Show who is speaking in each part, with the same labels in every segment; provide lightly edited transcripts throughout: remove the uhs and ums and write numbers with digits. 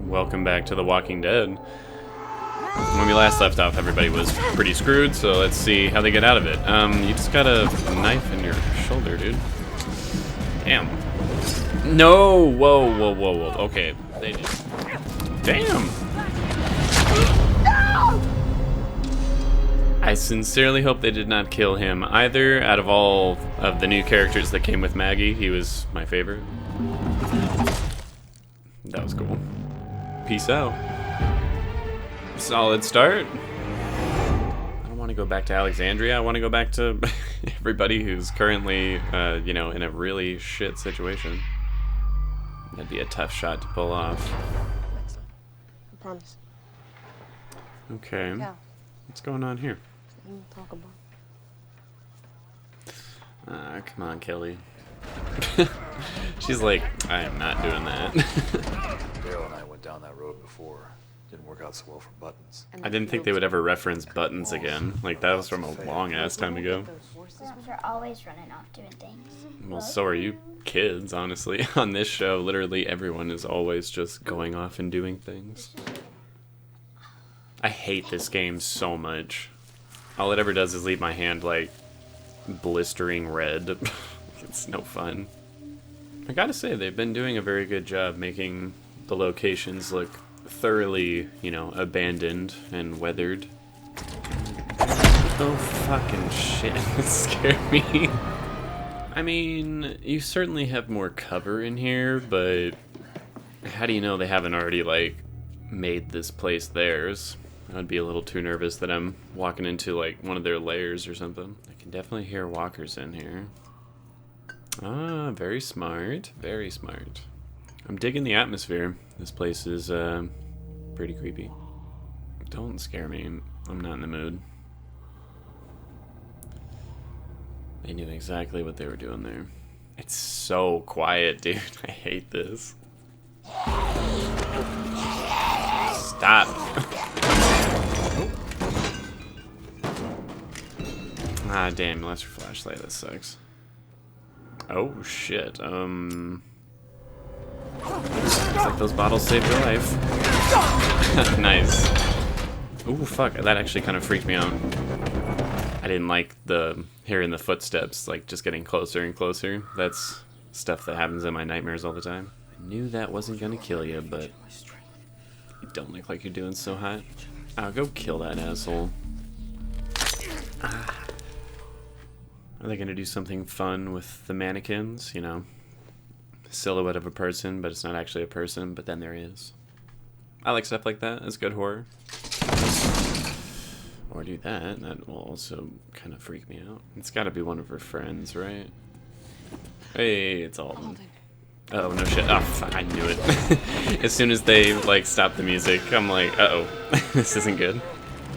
Speaker 1: welcome back to The Walking Dead. When we last left off, everybody was pretty screwed, so let's see how they get out of it. You just got a knife in your shoulder, dude. Damn. No! Whoa. Okay. They just... Damn! No! I sincerely hope they did not kill him either. Out of all of the new characters that came with Maggie, he was my favorite. That was cool. Peace out. Solid start. I don't want to go back to Alexandria. I want to go back to everybody who's currently, in a really shit situation. That'd be a tough shot to pull off.
Speaker 2: I promise.
Speaker 1: Okay. Yeah. What's going on here?
Speaker 2: Talk about.
Speaker 1: Come on, Kelly. She's like, I am not doing that.
Speaker 3: Daryl and I went down that road before. Didn't work out so well for Buttons.
Speaker 1: I didn't think they would ever reference Buttons again. Like, that was from a long-ass time ago.
Speaker 4: They're always running off doing things.
Speaker 1: Well, so are you kids, honestly. On this show, literally everyone is always just going off and doing things. I hate this game so much. All it ever does is leave my hand, like, blistering red. It's no fun. I gotta say, they've been doing a very good job making the locations look thoroughly, abandoned and weathered. Oh, fucking shit. It scared me. I mean, you certainly have more cover in here, but how do you know they haven't already, made this place theirs? I'd be a little too nervous that I'm walking into, one of their lairs or something. I can definitely hear walkers in here. Ah, very smart. Very smart. I'm digging the atmosphere. This place is, pretty creepy. Don't scare me. I'm not in the mood. They knew exactly what they were doing there. It's so quiet, dude. I hate this. Stop. Ah, damn, you lost your flashlight. That sucks. Oh, shit. Looks like those bottles saved your life. Nice. Ooh, fuck. That actually kind of freaked me out. I didn't like hearing the footsteps, just getting closer and closer. That's stuff that happens in my nightmares all the time. I knew that wasn't gonna kill you, but you don't look like you're doing so hot. I'll go kill that asshole. Are they gonna do something fun with the mannequins? Silhouette of a person, but it's not actually a person, but then there is. I like stuff like that. It's good horror. Or do that. That will also kind of freak me out. It's gotta be one of her friends, right? Hey, it's Alden. Oh, no shit. Oh, fuck, I knew it. As soon as they, stopped the music, I'm like, uh-oh. This isn't good.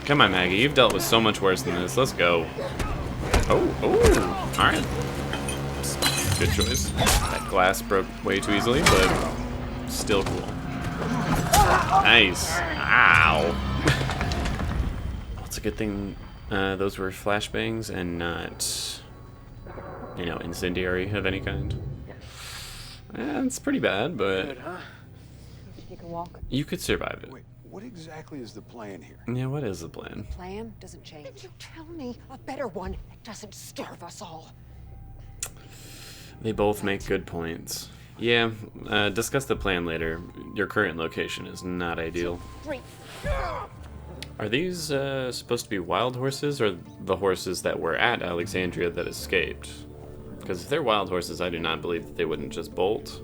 Speaker 1: Come on, Maggie. You've dealt with so much worse than this. Let's go. Oh, alright. Good choice. That glass broke way too easily, but still cool. Nice. Ow. Well, it's a good thing those were flashbangs and not, incendiary of any kind. It's pretty bad, but
Speaker 2: You can walk.
Speaker 1: you could survive it.
Speaker 3: Wait, what exactly is the plan here?
Speaker 1: Yeah, what is the plan?
Speaker 2: Plan doesn't change.
Speaker 5: If you tell me a better one, it doesn't starve us all.
Speaker 1: They both make good points. Yeah, discuss the plan later. Your current location is not ideal.
Speaker 5: Great.
Speaker 1: Are these supposed to be wild horses, or the horses that were at Alexandria that escaped? Because if they're wild horses, I do not believe that they wouldn't just bolt.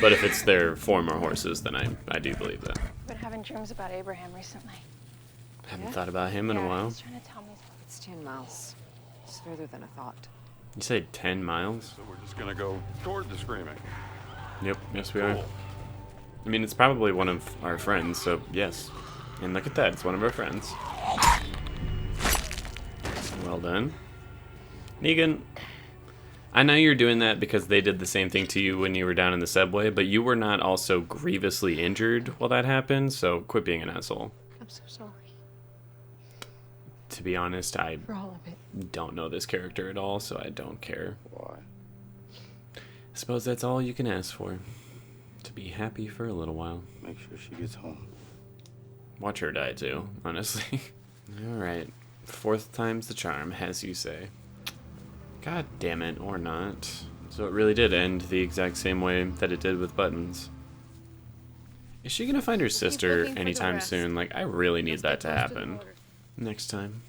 Speaker 1: But if it's their former horses, then I do believe that.
Speaker 6: I've been having dreams about Abraham recently.
Speaker 1: Haven't thought about him in a while.
Speaker 6: He's trying to tell me.
Speaker 2: It's 10 miles. It's further than I thought.
Speaker 1: You say 10 miles?
Speaker 3: So we're just gonna go toward the screaming.
Speaker 1: Yep, yes we are. I mean, it's probably one of our friends, so yes. And look at that, it's one of our friends. Well done. Negan, I know you're doing that because they did the same thing to you when you were down in the subway, but you were not also grievously injured while that happened, so quit being an asshole.
Speaker 2: I'm so sorry
Speaker 1: To be honest, I
Speaker 2: for all of it.
Speaker 1: don't know this character at all, so I don't care.
Speaker 3: Why?
Speaker 1: I suppose that's all you can ask for. to be happy for a little while.
Speaker 7: Make sure she gets home.
Speaker 1: Watch her die too, honestly. Alright. 4th time's the charm, as you say. God damn it, or not. So it really did end the exact same way that it did with Buttons. Is she gonna find her sister anytime soon? Like, I really need that to happen. Next time.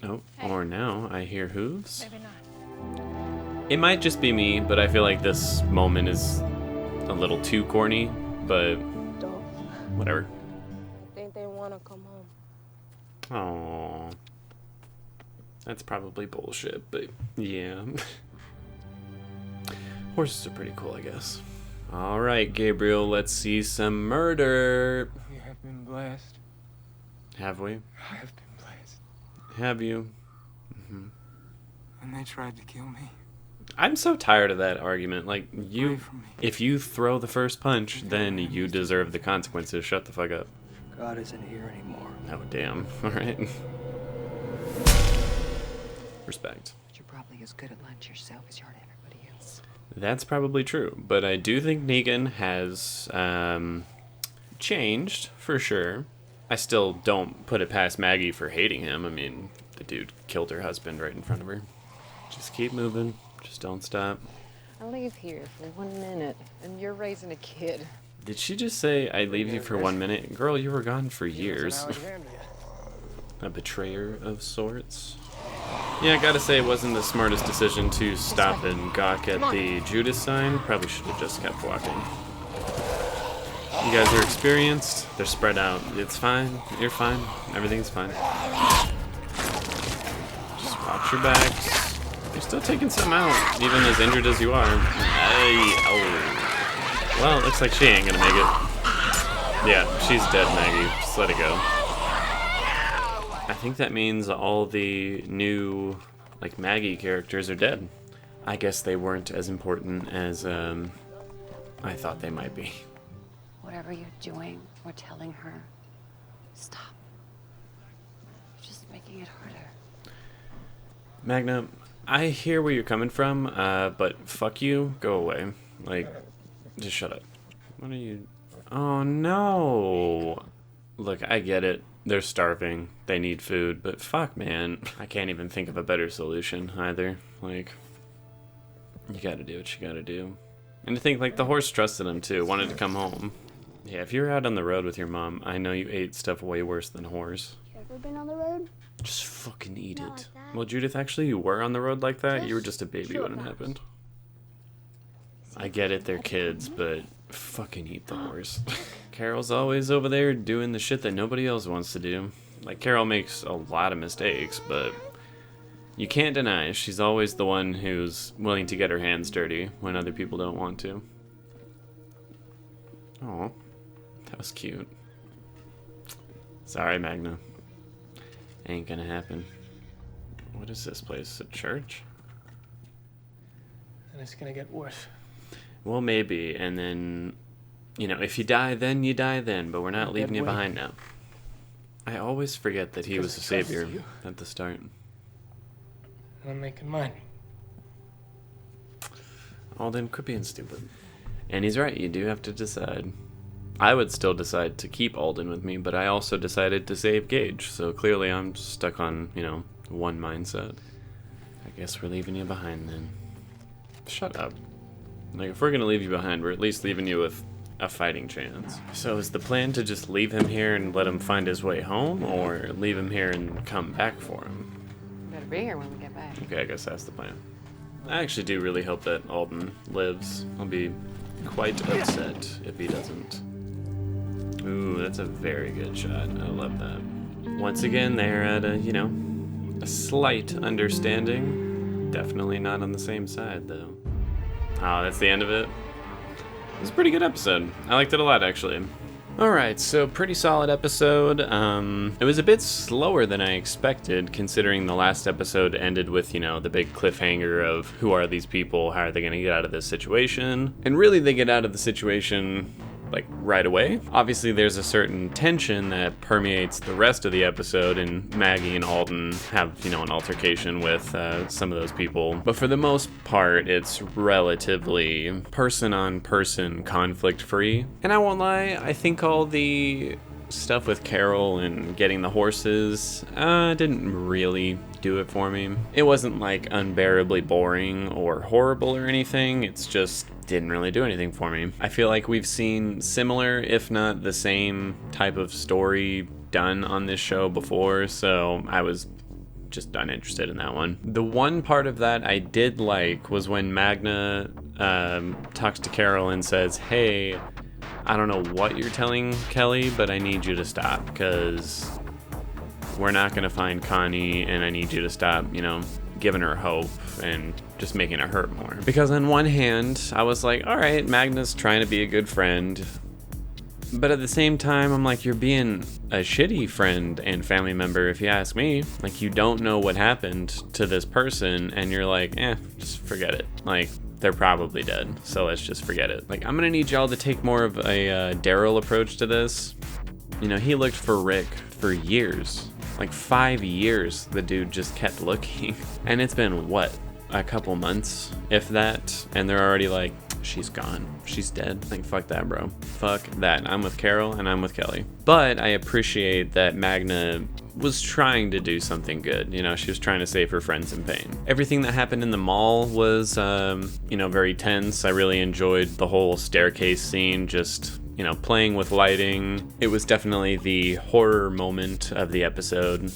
Speaker 1: Oh, or now I hear hooves.
Speaker 6: Maybe not.
Speaker 1: It might just be me, but I feel like this moment is a little too corny, but whatever.
Speaker 8: I think they want to come home.
Speaker 1: Oh, that's probably bullshit, but yeah. Horses are pretty cool, I guess. All right, Gabriel, let's see some murder.
Speaker 9: We have been blessed.
Speaker 1: Have we?
Speaker 9: I have been blessed.
Speaker 1: Have you?
Speaker 9: And they tried to kill me.
Speaker 1: I'm so tired of that argument. Like,
Speaker 9: Away from me.
Speaker 1: if you throw the first punch, then you deserve the consequences. Shut the fuck up.
Speaker 7: God isn't here anymore.
Speaker 1: Oh, damn. All right. Respect.
Speaker 5: But you're probably as good at lunch yourself as you are to everybody else.
Speaker 1: That's probably true, but I do think Negan has changed, for sure. I still don't put it past Maggie for hating him. I mean, the dude killed her husband right in front of her. Just keep moving. Just don't stop.
Speaker 2: I leave here for 1 minute, and you're raising a kid.
Speaker 1: Did she just say, I leave you for 1 minute? Girl, you were gone for years. A betrayer of sorts. Yeah, I gotta say, it wasn't the smartest decision to stop and gawk at the Judas sign. Probably should have just kept walking. You guys are experienced. They're spread out. It's fine. You're fine. Everything's fine. Just watch your backs. You're still taking some out, even as injured as you are. Hey, oh. Well, it looks like she ain't gonna make it. Yeah, she's dead, Maggie. Just let it go. I think that means all the new, like, Maggie characters are dead. I guess they weren't as important as I thought they might be.
Speaker 5: Whatever you're doing or telling her, stop. You're just making it harder.
Speaker 1: Magna, I hear where you're coming from, but fuck you, go away. Like, just shut up. What are you... Oh, no! Look, I get it. They're starving. They need food. But fuck, man. I can't even think of a better solution, either. Like, you gotta do what you gotta do. And to think, like, the horse trusted him, too. Wanted to come home. Yeah, if you're out on the road with your mom, I know you ate stuff way worse than horse.
Speaker 4: You ever been on the road?
Speaker 1: Just fucking eat
Speaker 4: Not
Speaker 1: it.
Speaker 4: like that.
Speaker 1: Well, Judith, actually, you were on the road like that. You were just a baby
Speaker 4: short
Speaker 1: when it
Speaker 4: mouse.
Speaker 1: happened. I get it, they're kids, but fucking eat the horse. Carol's always over there doing the shit that nobody else wants to do. Like, Carol makes a lot of mistakes, but you can't deny she's always the one who's willing to get her hands dirty when other people don't want to. Oh, that was cute. Sorry, Magna. Ain't gonna happen. What is this place? A church?
Speaker 9: And it's gonna get worse.
Speaker 1: Well, maybe, and then, you know, if you die then, you die then, but we're not leaving you behind now. I always forget that he was a savior at the start.
Speaker 9: I'm making mine.
Speaker 1: Alden quit being stupid. And he's right, you do have to decide. I would still decide to keep Alden with me, but I also decided to save Gage, so clearly I'm stuck on, you know, one mindset. I guess we're leaving you behind then. Shut up. Like, if we're gonna leave you behind, we're at least leaving you with a fighting chance. So is the plan to just leave him here and let him find his way home, or leave him here and come back for him?
Speaker 2: Better be here when we get back.
Speaker 1: Okay, I guess that's the plan. I actually do really hope that Alden lives. I'll be quite upset if he doesn't. Ooh, that's a very good shot. I love that. Once again, they're at a, you know, a slight understanding. Definitely not on the same side, though. Oh, that's the end of it? It was a pretty good episode. I liked it a lot, actually. Alright, so pretty solid episode. It was a bit slower than I expected, considering the last episode ended with, you know, the big cliffhanger of who are these people, how are they going to get out of this situation? And really, they get out of the situation like right away. Obviously there's a certain tension that permeates the rest of the episode, and Maggie and Alden have, you know, an altercation with some of those people. But for the most part, it's relatively person-on-person conflict-free. And I won't lie, I think all the stuff with Carol and getting the horses didn't really do it for me. It wasn't like unbearably boring or horrible or anything, it's just didn't really do anything for me. I feel like we've seen similar, if not the same type of story done on this show before, so I was just uninterested in that one. The one part of that I did like was when Magna talks to Carol and says, hey, I don't know what you're telling Kelly, but I need you to stop, because we're not going to find Connie, and I need you to stop, you know, giving her hope and just making it hurt more. Because on one hand, I was like, all right, Magna's trying to be a good friend. But at the same time, I'm like, you're being a shitty friend and family member, if you ask me. Like, you don't know what happened to this person, and you're like, just forget it. Like, they're probably dead, so let's just forget it. Like, I'm gonna need y'all to take more of a Daryl approach to this. You know, he looked for Rick for years. Like 5 years, the dude just kept looking. And it's been, what, a couple months, if that? And they're already like, she's gone. She's dead. Like, fuck that, bro. Fuck that. I'm with Carol and I'm with Kelly. But I appreciate that Magna was trying to do something good. You know, she was trying to save her friends in pain. Everything that happened in the mall was, you know, very tense. I really enjoyed the whole staircase scene, just, you know, playing with lighting. It was definitely the horror moment of the episode.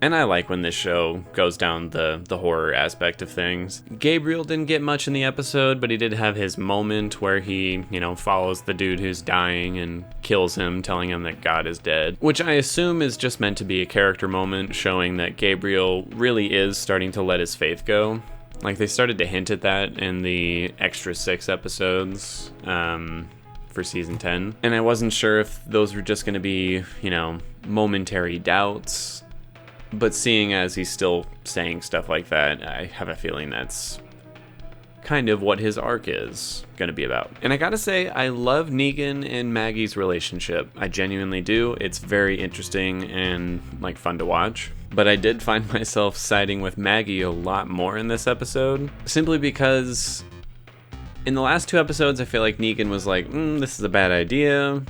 Speaker 1: And I like when this show goes down the horror aspect of things. Gabriel didn't get much in the episode, but he did have his moment where he, you know, follows the dude who's dying and kills him, telling him that God is dead. Which I assume is just meant to be a character moment, showing that Gabriel really is starting to let his faith go. Like, they started to hint at that in the extra 6 episodes for season 10. And I wasn't sure if those were just going to be, you know, momentary doubts. But seeing as he's still saying stuff like that, I have a feeling that's kind of what his arc is going to be about. And I gotta say, I love Negan and Maggie's relationship. I genuinely do. It's very interesting and, like, fun to watch. But I did find myself siding with Maggie a lot more in this episode, simply because in the last 2 episodes, I feel like Negan was like, this is a bad idea.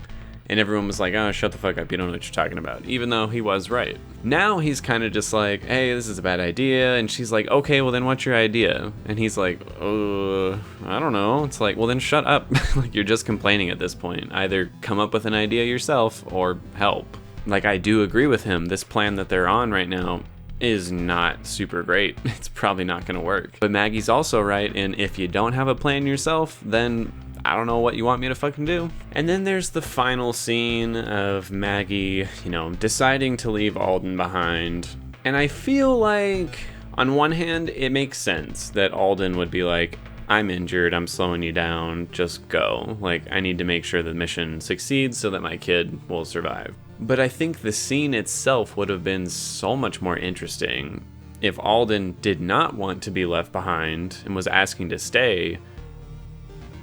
Speaker 1: And everyone was like, oh, shut the fuck up, you don't know what you're talking about. Even though he was right. Now he's kind of just like, hey, this is a bad idea. And she's like, okay, well then what's your idea? And he's like, I don't know. It's like, well then shut up. Like, you're just complaining at this point. Either come up with an idea yourself or help. Like, I do agree with him. This plan that they're on right now is not super great. It's probably not going to work. But Maggie's also right, and if you don't have a plan yourself, then I don't know what you want me to fucking do. And then there's the final scene of Maggie, you know, deciding to leave Alden behind. And I feel like, on one hand, it makes sense that Alden would be like, I'm injured, I'm slowing you down, just go. Like, I need to make sure the mission succeeds so that my kid will survive. But I think the scene itself would have been so much more interesting if Alden did not want to be left behind and was asking to stay,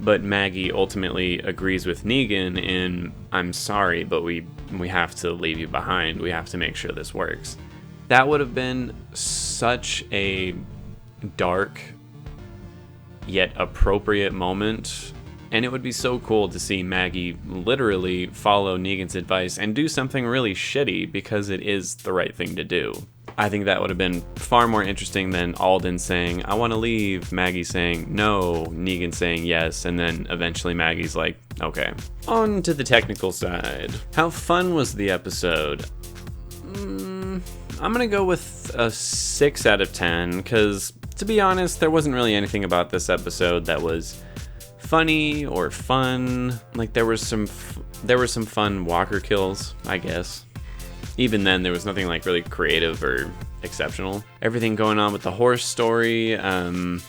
Speaker 1: but Maggie ultimately agrees with Negan in, I'm sorry, but we have to leave you behind. We have to make sure this works. That would have been such a dark yet appropriate moment. And it would be so cool to see Maggie literally follow Negan's advice and do something really shitty because it is the right thing to do. I think that would have been far more interesting than Alden saying, I want to leave, Maggie saying no, Negan saying yes, and then eventually Maggie's like, okay. On to the technical side. How fun was the episode? I'm gonna go with a 6 out of 10, because to be honest, there wasn't really anything about this episode that was funny or fun. Like, there were some fun walker kills, I guess. Even then, there was nothing like really creative or exceptional. Everything going on with the horse story, I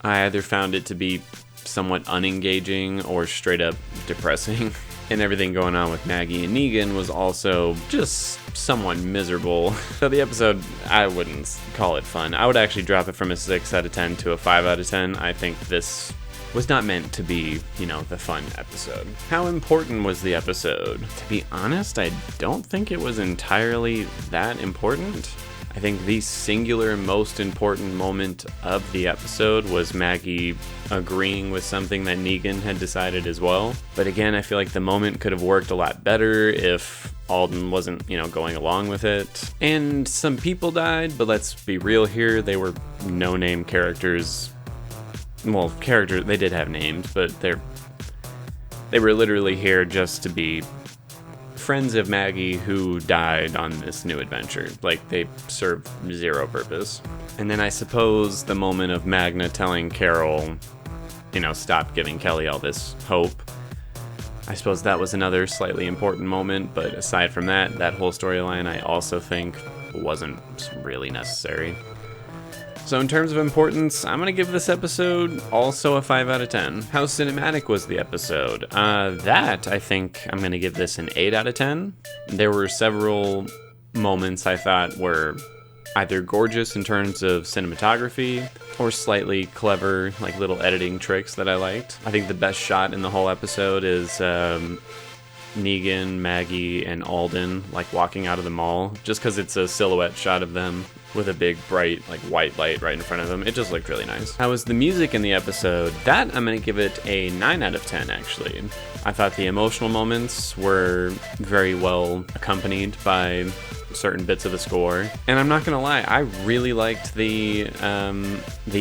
Speaker 1: either found it to be somewhat unengaging or straight up depressing. And everything going on with Maggie and Negan was also just somewhat miserable. So the episode, I wouldn't call it fun. I would actually drop it from a 6 out of 10 to a 5 out of 10. I think this was not meant to be, the fun episode. How important was the episode? To be honest, I don't think it was entirely that important. I think the singular most important moment of the episode was Maggie agreeing with something that Negan had decided as well. But again, I feel like the moment could have worked a lot better if Alden wasn't, going along with it. And some people died, but let's be real here, they were no-name characters. Well, characters, they did have names, but they were literally here just to be friends of Maggie who died on this new adventure. Like, they served zero purpose. And then I suppose the moment of Magna telling Carol, stop giving Kelly all this hope. I suppose that was another slightly important moment, but aside from that whole storyline I also think wasn't really necessary. So in terms of importance, I'm going to give this episode also a 5 out of 10. How cinematic was the episode? That, I think I'm going to give this an 8 out of 10. There were several moments I thought were either gorgeous in terms of cinematography or slightly clever, like little editing tricks that I liked. I think the best shot in the whole episode is Negan, Maggie, and Alden like walking out of the mall, just because it's a silhouette shot of them with a big bright like white light right in front of them. It just looked really nice. How was the music in the episode? That I'm gonna give it a 9 out of 10 actually. I thought the emotional moments were very well accompanied by certain bits of the score, and I'm not gonna lie, I really liked the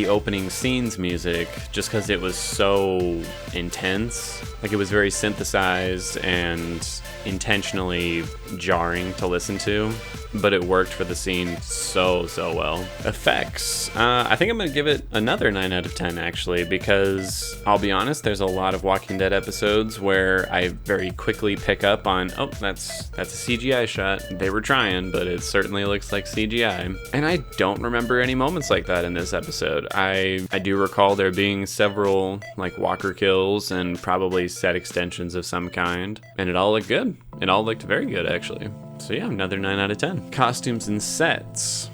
Speaker 1: opening scenes music just because it was so intense. Like, it was very synthesized and intentionally jarring to listen to, but it worked for the scene so well. Effects, I think I'm gonna give it another 9 out of 10 actually, because I'll be honest, there's a lot of Walking Dead episodes where I very quickly pick up on, oh, that's a CGI shot. They were trying, but it certainly looks like CGI. And I don't remember any moments like that in this episode. I do recall there being several like walker kills and probably set extensions of some kind, and it all looked good. It all looked very good actually. So yeah, another 9 out of 10. Costumes and sets.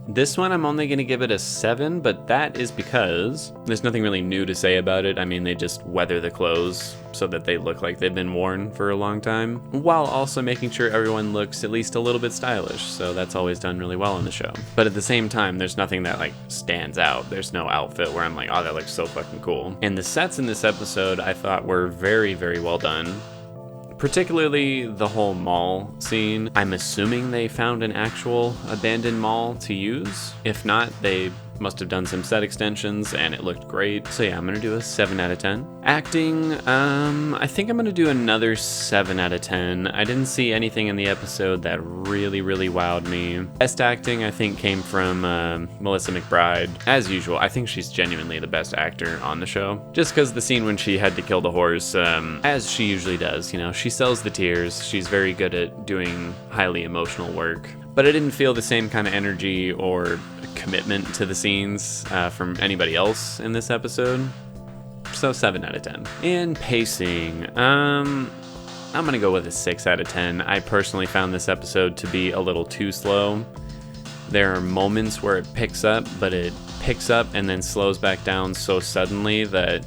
Speaker 1: This one I'm only going to give it a 7, but that is because there's nothing really new to say about it. I mean, they just weather the clothes so that they look like they've been worn for a long time, while also making sure everyone looks at least a little bit stylish, so that's always done really well on the show. But at the same time, there's nothing that like stands out. There's no outfit where I'm like, oh, that looks so fucking cool. And the sets in this episode I thought were very, very well done. Particularly the whole mall scene. I'm assuming they found an actual abandoned mall to use. If not, they must have done some set extensions and it looked great. So yeah, I'm gonna do a 7 out of 10. Acting, I think I'm gonna do another 7 out of 10. I didn't see anything in the episode that really wowed me. Best acting, I think, came from Melissa McBride. As usual, I think she's genuinely the best actor on the show. Just because the scene when she had to kill the horse, as she usually does, she sells the tears. She's very good at doing highly emotional work. But I didn't feel the same kind of energy or commitment to the scenes from anybody else in this episode. So 7 out of 10. And pacing, I'm gonna go with a 6 out of 10. I personally found this episode to be a little too slow. There are moments where it picks up, but it picks up and then slows back down so suddenly that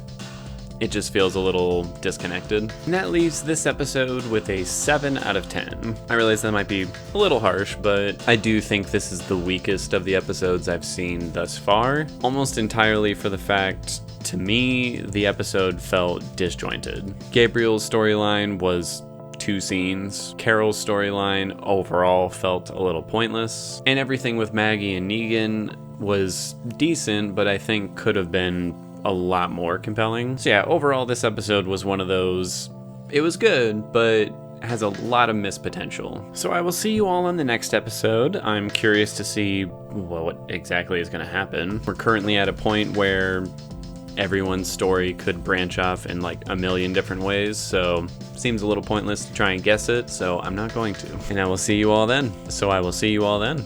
Speaker 1: it just feels a little disconnected. And that leaves this episode with a 7 out of 10. I realize that might be a little harsh, but I do think this is the weakest of the episodes I've seen thus far. Almost entirely for the fact, to me, the episode felt disjointed. Gabriel's storyline was 2 scenes. Carol's storyline overall felt a little pointless. And everything with Maggie and Negan was decent, but I think could have been a lot more compelling. So yeah, overall this episode was one of those, it was good, but has a lot of missed potential. So I will see you all on the next episode. I'm curious to see what exactly is going to happen. We're currently at a point where everyone's story could branch off in like a million different ways, so seems a little pointless to try and guess it, so I'm not going to. And I will see you all then.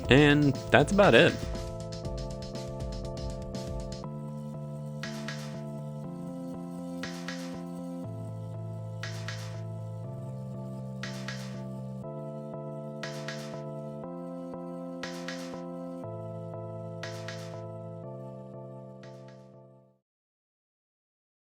Speaker 1: And that's about it.